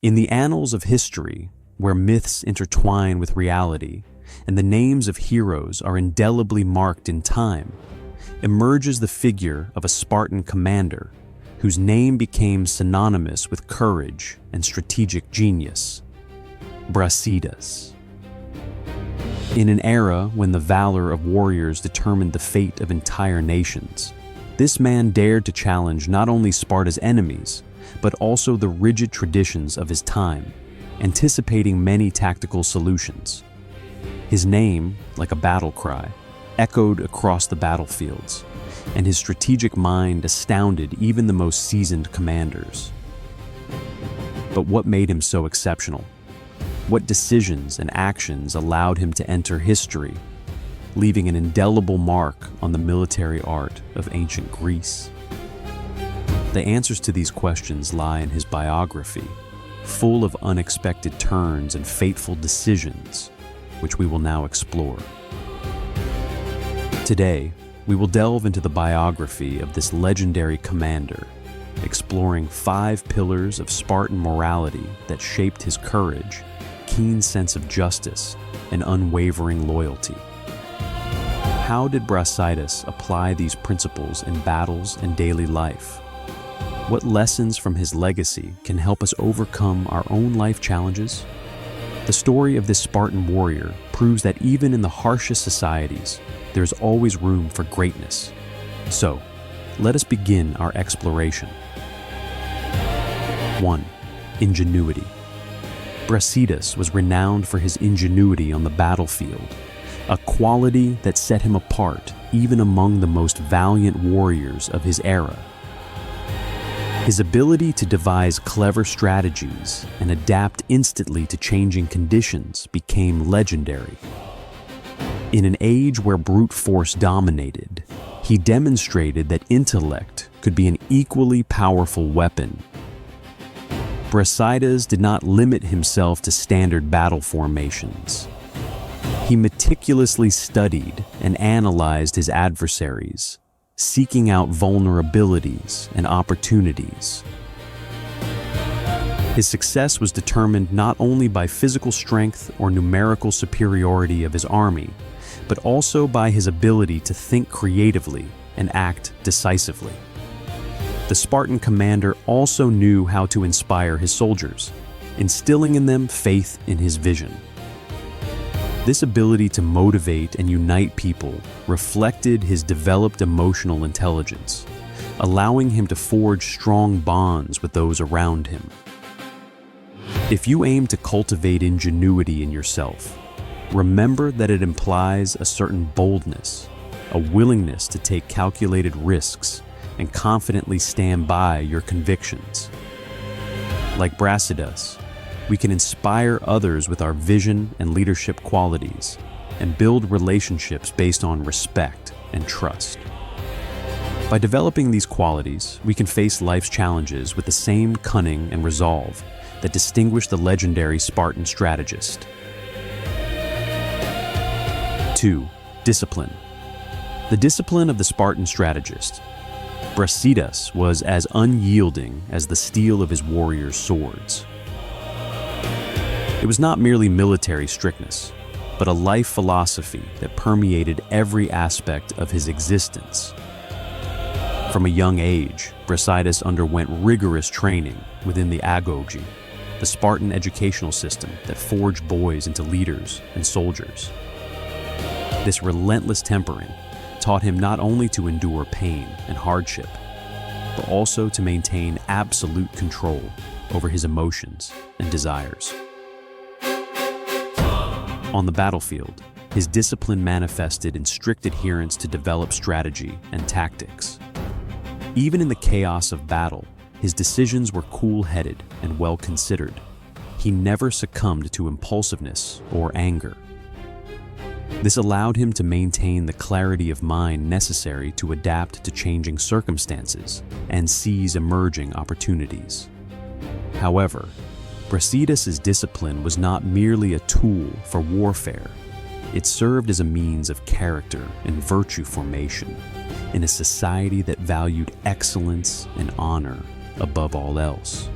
In the annals of history, where myths intertwine with reality and the names of heroes are indelibly marked in time, emerges the figure of a Spartan commander whose name became synonymous with courage and strategic genius: Brásidas. In an era when the valor of warriors determined the fate of entire nations, this man dared to challenge not only Sparta's enemies, but also the rigid traditions of his time, anticipating many tactical solutions. His name, like a battle cry, echoed across the battlefields, and his strategic mind astounded even the most seasoned commanders. But what made him so exceptional? What decisions and actions allowed him to enter history, leaving an indelible mark on the military art of ancient Greece? The answers to these questions lie in his biography, full of unexpected turns and fateful decisions, which we will now explore. Today, we will delve into the biography of this legendary commander, exploring 5 pillars of Spartan morality that shaped his courage, keen sense of justice, and unwavering loyalty. How did Brásidas apply these principles in battles and daily life? What lessons from his legacy can help us overcome our own life challenges? The story of this Spartan warrior proves that even in the harshest societies, there's always room for greatness. So, let us begin our exploration. 1. Ingenuity. Brásidas was renowned for his ingenuity on the battlefield, a quality that set him apart even among the most valiant warriors of his era. His ability to devise clever strategies and adapt instantly to changing conditions became legendary. In an age where brute force dominated, he demonstrated that intellect could be an equally powerful weapon. Brásidas did not limit himself to standard battle formations. He meticulously studied and analyzed his adversaries, seeking out vulnerabilities and opportunities. His success was determined not only by physical strength or numerical superiority of his army, but also by his ability to think creatively and act decisively. The Spartan commander also knew how to inspire his soldiers, instilling in them faith in his vision. This ability to motivate and unite people reflected his developed emotional intelligence, allowing him to forge strong bonds with those around him. If you aim to cultivate ingenuity in yourself, remember that it implies a certain boldness, a willingness to take calculated risks, and confidently stand by your convictions. Like Brásidas, we can inspire others with our vision and leadership qualities and build relationships based on respect and trust. By developing these qualities, we can face life's challenges with the same cunning and resolve that distinguish the legendary Spartan strategist. 2. Discipline. The discipline of the Spartan strategist. Brásidas was as unyielding as the steel of his warriors' swords. It was not merely military strictness, but a life philosophy that permeated every aspect of his existence. From a young age, Brásidas underwent rigorous training within the agogi, the Spartan educational system that forged boys into leaders and soldiers. This relentless tempering taught him not only to endure pain and hardship, but also to maintain absolute control over his emotions and desires. On the battlefield, his discipline manifested in strict adherence to developed strategy and tactics. Even in the chaos of battle, his decisions were cool-headed and well-considered. He never succumbed to impulsiveness or anger. This allowed him to maintain the clarity of mind necessary to adapt to changing circumstances and seize emerging opportunities. However, Brásidas' discipline was not merely a tool for warfare. It served as a means of character and virtue formation in a society that valued excellence and honor above all else.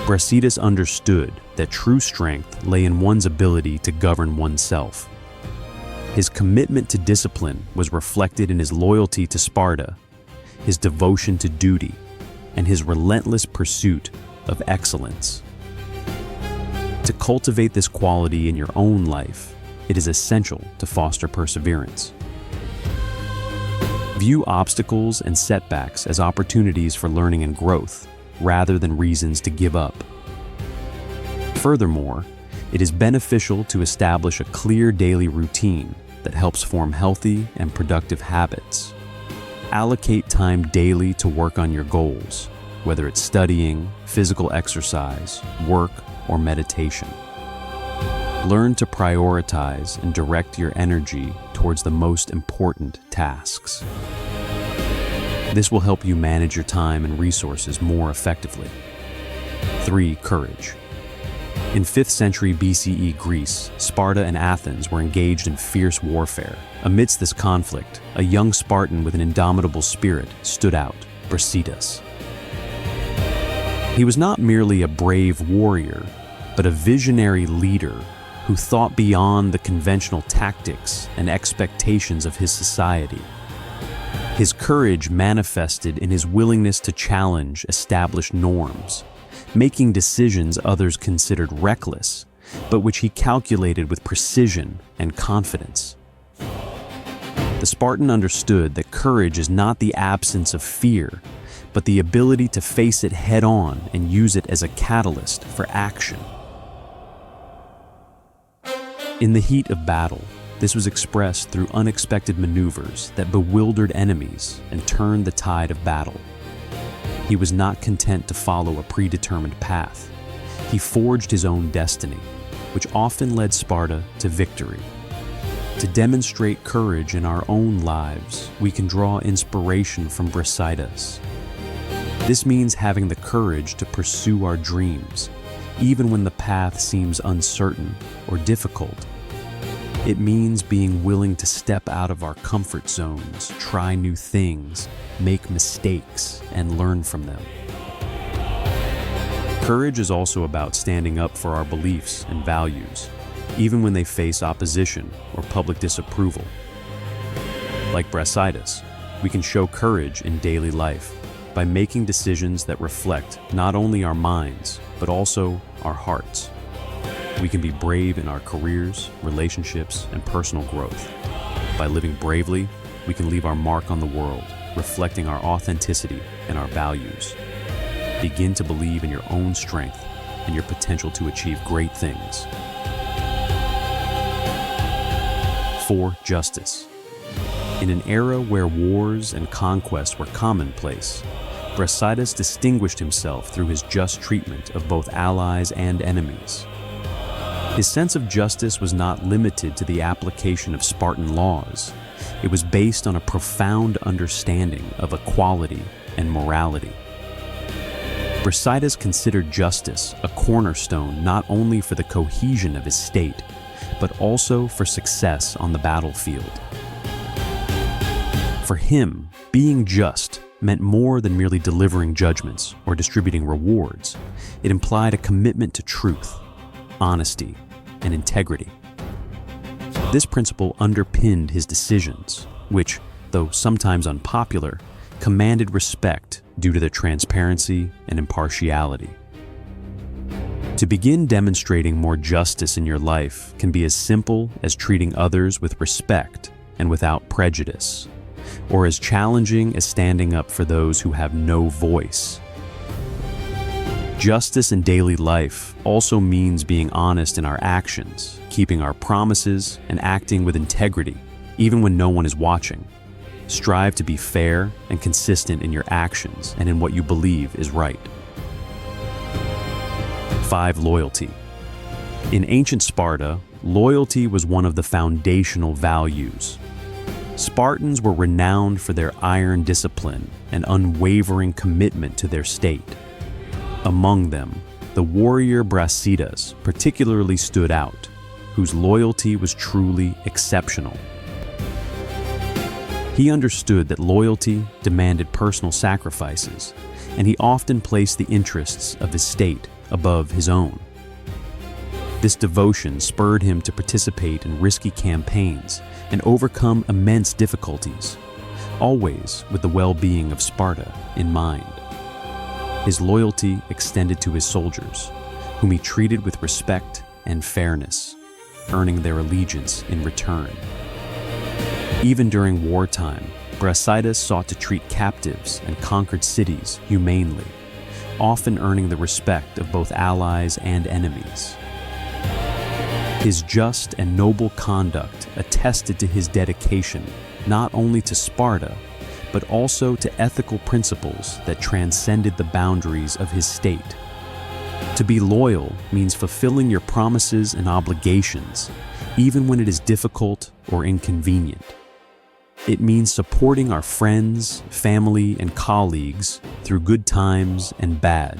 Brásidas understood that true strength lay in one's ability to govern oneself. His commitment to discipline was reflected in his loyalty to Sparta, his devotion to duty, and his relentless pursuit of excellence. To cultivate this quality in your own life, it is essential to foster perseverance. View obstacles and setbacks as opportunities for learning and growth, rather than reasons to give up. Furthermore, it is beneficial to establish a clear daily routine that helps form healthy and productive habits. Allocate time daily to work on your goals, whether it's studying, physical exercise, work, or meditation. Learn to prioritize and direct your energy towards the most important tasks. This will help you manage your time and resources more effectively. 3. Courage. In 5th century BCE Greece, Sparta and Athens were engaged in fierce warfare. Amidst this conflict, a young Spartan with an indomitable spirit stood out, Brásidas. He was not merely a brave warrior, but a visionary leader who thought beyond the conventional tactics and expectations of his society. His courage manifested in his willingness to challenge established norms, making decisions others considered reckless, but which he calculated with precision and confidence. The Spartan understood that courage is not the absence of fear, but the ability to face it head-on and use it as a catalyst for action. In the heat of battle, this was expressed through unexpected maneuvers that bewildered enemies and turned the tide of battle. He was not content to follow a predetermined path. He forged his own destiny, which often led Sparta to victory. To demonstrate courage in our own lives, we can draw inspiration from Brásidas. This means having the courage to pursue our dreams, even when the path seems uncertain or difficult. It means being willing to step out of our comfort zones, try new things, make mistakes, and learn from them. Courage is also about standing up for our beliefs and values, even when they face opposition or public disapproval. Like Brásidas, we can show courage in daily life by making decisions that reflect not only our minds, but also our hearts. We can be brave in our careers, relationships, and personal growth. By living bravely, we can leave our mark on the world, reflecting our authenticity and our values. Begin to believe in your own strength and your potential to achieve great things. 4. Justice. In an era where wars and conquests were commonplace, Brásidas distinguished himself through his just treatment of both allies and enemies. His sense of justice was not limited to the application of Spartan laws. It was based on a profound understanding of equality and morality. Brásidas considered justice a cornerstone not only for the cohesion of his state, but also for success on the battlefield. For him, being just meant more than merely delivering judgments or distributing rewards. It implied a commitment to truth, honesty, and integrity. This principle underpinned his decisions, which, though sometimes unpopular, commanded respect due to their transparency and impartiality. To begin demonstrating more justice in your life can be as simple as treating others with respect and without prejudice, or as challenging as standing up for those who have no voice. Justice in daily life also means being honest in our actions, keeping our promises, and acting with integrity, even when no one is watching. Strive to be fair and consistent in your actions and in what you believe is right. 5. Loyalty. In ancient Sparta, loyalty was one of the foundational values. Spartans were renowned for their iron discipline and unwavering commitment to their state. Among them, the warrior Brásidas particularly stood out, whose loyalty was truly exceptional. He understood that loyalty demanded personal sacrifices, and he often placed the interests of his state above his own. This devotion spurred him to participate in risky campaigns and overcome immense difficulties, always with the well-being of Sparta in mind. His loyalty extended to his soldiers, whom he treated with respect and fairness, earning their allegiance in return. Even during wartime, Brásidas sought to treat captives and conquered cities humanely, often earning the respect of both allies and enemies. His just and noble conduct attested to his dedication not only to Sparta, but also to ethical principles that transcended the boundaries of his state. To be loyal means fulfilling your promises and obligations, even when it is difficult or inconvenient. It means supporting our friends, family, and colleagues through good times and bad,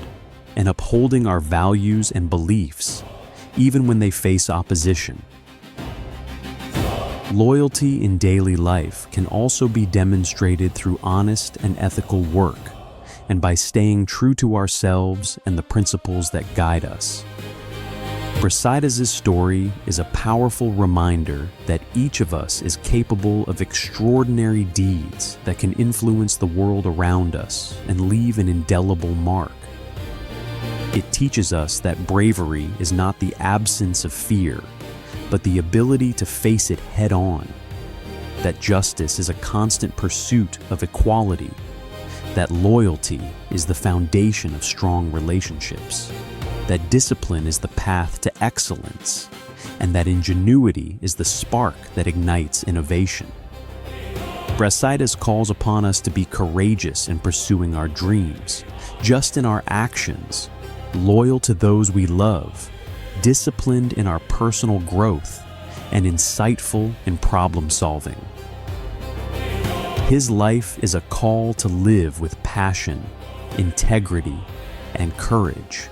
and upholding our values and beliefs, even when they face opposition. Loyalty in daily life can also be demonstrated through honest and ethical work, and by staying true to ourselves and the principles that guide us. Brásidas' story is a powerful reminder that each of us is capable of extraordinary deeds that can influence the world around us and leave an indelible mark. It teaches us that bravery is not the absence of fear, but the ability to face it head-on, that justice is a constant pursuit of equality, that loyalty is the foundation of strong relationships, that discipline is the path to excellence, and that ingenuity is the spark that ignites innovation. Brásidas calls upon us to be courageous in pursuing our dreams, just in our actions, loyal to those we love, disciplined in our personal growth, and insightful in problem solving. His life is a call to live with passion, integrity, and courage,